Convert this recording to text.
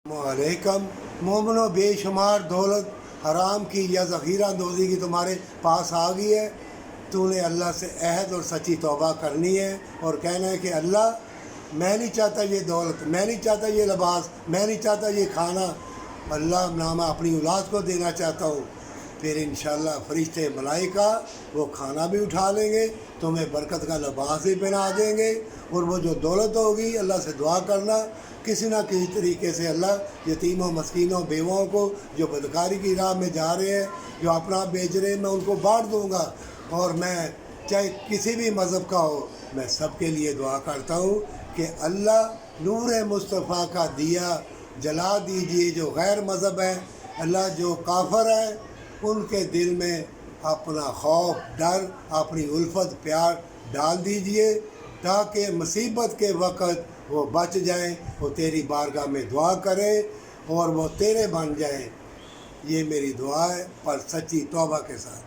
वालेकुम मोमनो, बेशुमार दौलत हराम की या ज़ख़ीरा अंदोज़ी की तुम्हारे पास आ गई है। तूने अल्लाह से अहद और सच्ची तौबा करनी है और कहना है कि अल्लाह, मैं नहीं चाहता ये दौलत, मैं नहीं चाहता ये लिबास, मैं नहीं चाहता ये खाना, अल्लाह ना मैं अपनी औलाद को देना चाहता हूँ। फिर इंशाअल्लाह फरिश्ते मलाइका वो खाना भी उठा लेंगे, तुम्हें बरकत का लिबास भी पहना देंगे, और वो जो दौलत होगी अल्लाह से दुआ करना किसी ना किसी तरीके से अल्लाह यतीमों, मस्कीनों, बेवाओं को जो बदकारी की राह में जा रहे हैं, जो अपना बेच रहे हैं, मैं उनको बांट दूँगा। और मैं चाहे किसी भी मज़हब का हो, मैं सबके लिए दुआ करता हूँ कि अल्लाह नूर मुस्तफ़ा का दिया जला दीजिए। जो गैर मज़हब है अल्लाह, जो काफ़र है, उनके दिल में अपना खौफ, डर, अपनी उल्फत, प्यार डाल दीजिए ताकि मुसीबत के वक़्त वो बच जाएं, वो तेरी बारगाह में दुआ करें और वो तेरे बन जाएं। ये मेरी दुआ है, पर सच्ची तौबा के साथ।